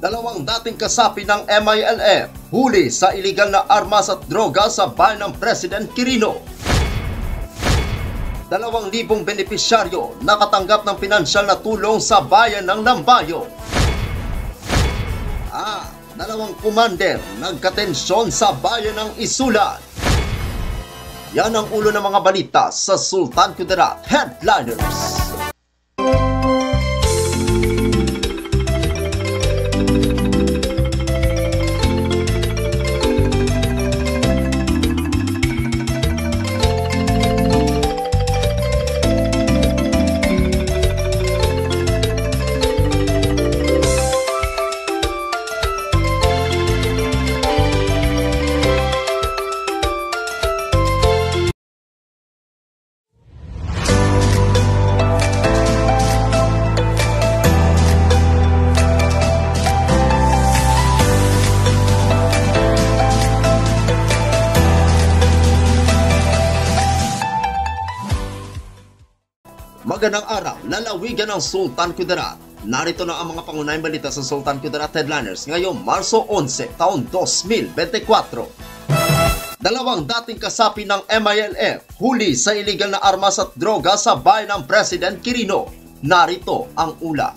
Dalawang dating kasapi ng MILF huli sa iligal na armas at droga sa bayan ng President Quirino. 2,000 benepisyaryo nakatanggap ng pinansyal na tulong sa bayan ng Lambayo. 2 commander nagkatensyon sa bayan ng Isulan. Yan ang ulo ng mga balita sa Sultan Kudarat Headliners. Magandang araw, lalawigan ng Sultan Kudarat. Narito na ang mga pangunahing balita sa Sultan Kudarat Headliners ngayong Marso 11, taon 2024. 2 dating kasapi ng MILF huli sa iligal na armas at droga sa bayan ng President Quirino. Narito ang ula.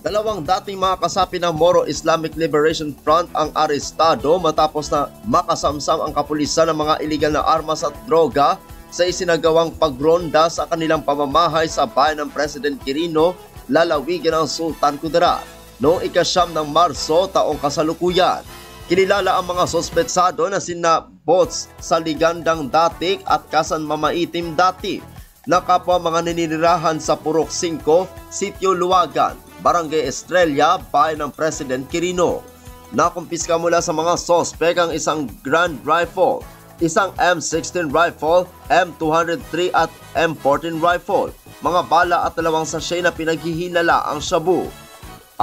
2 dating mga kasapi ng Moro Islamic Liberation Front ang arestado matapos na makasamsam ang kapulisan ng mga iligal na armas at droga sa isinagawang pagronda sa kanilang pamamahay sa bayan ng President Quirino, lalawigan ng Sultan Kudarat. Noong ika-9 ng Marso taong kasalukuyan, kinilala ang mga sospetsado na sina Bots sa Ligandang Datik at Kasan Mamaitim Dati na kapwa mga naninirahan sa Purok 5, Sitio Luwagan, Barangay Estrella, bayan ng President Quirino. Nakumpiska mula sa mga sospek ang isang Grand Rifle, isang M16 rifle, M203 at M14 rifle, mga bala at 2 sachet na pinaghihinala ang shabu.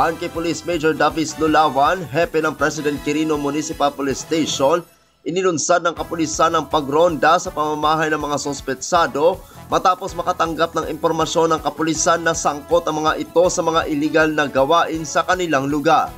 Ayon kay Police Major Davis Lulawan, hepe ng President Quirino Municipal Police Station, inilunsad ng kapulisan ang pagronda sa pamamahay ng mga sospetsado matapos makatanggap ng impormasyon ng kapulisan na sangkot ang mga ito sa mga illegal na gawain sa kanilang lugar.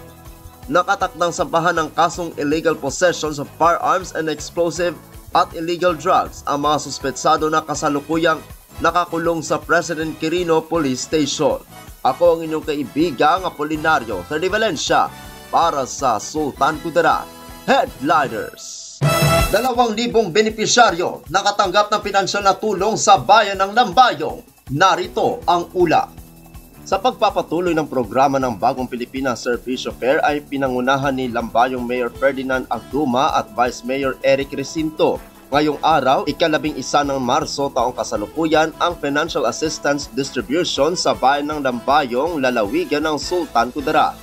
Nakatakdang sampahan ng kasong illegal possession of firearms and explosive at illegal drugs ang mga suspetsado na kasalukuyang nakakulong sa President Quirino Police Station. Ako ang inyong kaibigang Apolinario Ferdi Valencia para sa Sultan Kudarat Headliners. 2,000 benepisyaryo nakatanggap ng pinansyal na tulong sa bayan ng Lambayo. Narito ang ula. Sa pagpapatuloy ng programa ng Bagong Pilipinas Servicio Fair ay pinangunahan ni Lambayong Mayor Ferdinand Agduma at Vice Mayor Eric Recinto. Ngayong araw, ika-11 ng Marso taong kasalukuyan ang financial assistance distribution sa bayan ng Lambayong, lalawigan ng Sultan Kudarat.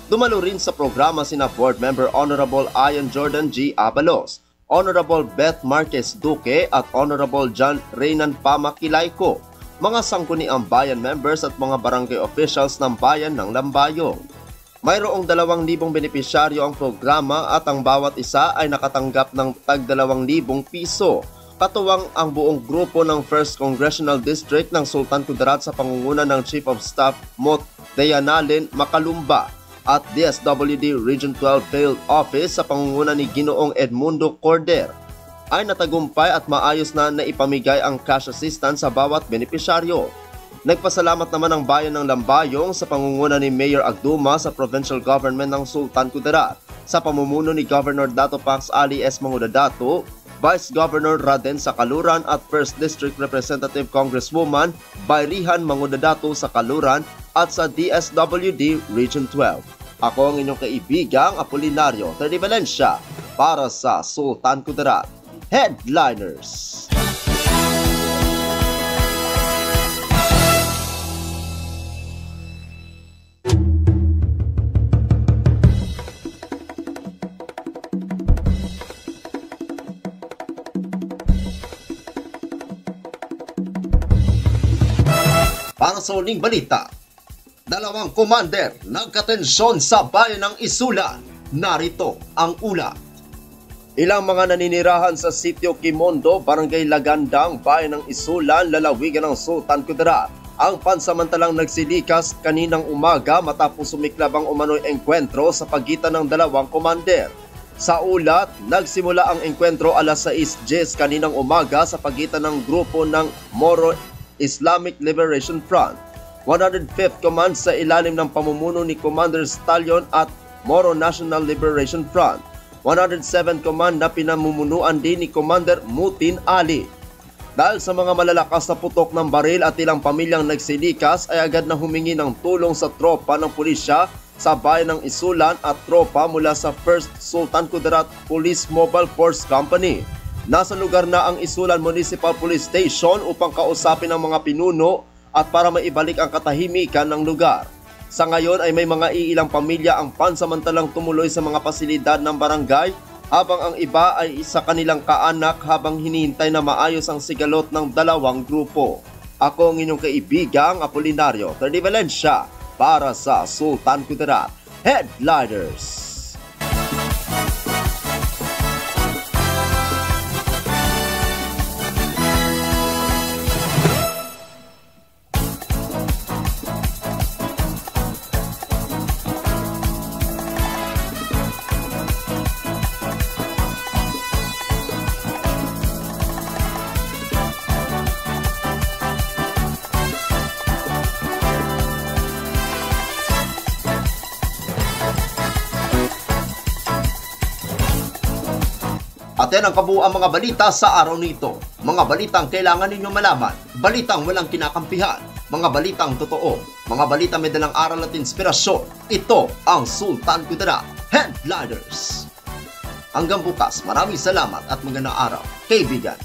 Dumalo rin sa programa sina Board Member Honorable Ian Jordan G. Abalos, Honorable Beth Marquez Duque at Honorable John Reynan Pama Kilayko, mga sangguniang bayan members at mga barangay officials ng bayan ng Lambayong. Mayroong 2,000 benepisyaryo ang programa at ang bawat isa ay nakatanggap ng tag 2,000 piso. Katuwang ang buong grupo ng 1st Congressional District ng Sultan Kudarat sa pangunguna ng Chief of Staff Mot Dayanalin Makalumba at DSWD Region 12 Field Office sa pangunguna ni Ginoong Edmundo Corder ay natagumpay at maayos na naipamigay ang cash assistance sa bawat benepisyaryo. Nagpasalamat naman ang bayan ng Lambayong sa pangunguna ni Mayor Agduma sa provincial government ng Sultan Kudarat sa pamumuno ni Governor Dato Pax Ali S. Mangudadato, Vice Governor Raden Sakaluran at 1st District Representative Congresswoman Bayrihan Mangudadato sa Kaluran at sa DSWD Region 12. Ako ang inyong kaibigang Apolinario Ferdi Valencia para sa Sultan Kudarat Headliners. Para sa uling balita, 2 commander nagkatensyon sa bayan ng Isulan. Narito ang ula. Ilang mga naninirahan sa Sitio Quimondo, Barangay Lagandang, bayan ng Isulan, lalawigan ng Sultan Kudarat ang pansamantalang nagsilikas kaninang umaga matapos sumiklab ang umano'y engkwentro sa pagitan ng dalawang komander. Sa ulat, nagsimula ang engkwentro alas 6:10 kaninang umaga sa pagitan ng grupo ng Moro Islamic Liberation Front, 105th Command sa ilalim ng pamumuno ni Commander Stallion at Moro National Liberation Front, 107 Command na pinamumunuan din ni Commander Mutin Ali. Dahil sa mga malalakas na putok ng baril at ilang pamilyang nagsilikas ay agad na humingi ng tulong sa tropa ng pulisya sa bayan ng Isulan at tropa mula sa 1st Sultan Kudarat Police Mobile Force Company. Nasa lugar na ang Isulan Municipal Police Station upang kausapin ang mga pinuno at para maibalik ang katahimikan ng lugar. Sa ngayon ay may mga iilang pamilya ang pansamantalang tumuloy sa mga pasilidad ng barangay habang ang iba ay sa kanilang kaanak habang hinihintay na maayos ang sigalot ng dalawang grupo. Ako ang inyong kaibigang Apolinario Terdi Valencia para sa Sultan Kudarat Headliners. At yan ang kabuuan mga balita sa araw nito. Mga balitang kailangan ninyong malaman, balitang walang kinakampihan, mga balitang totoo, mga balitang may dalang aral at inspirasyon. Ito ang Sultan Kudarat Headliners. Hanggang bukas, maraming salamat at magandang araw, kaibigan.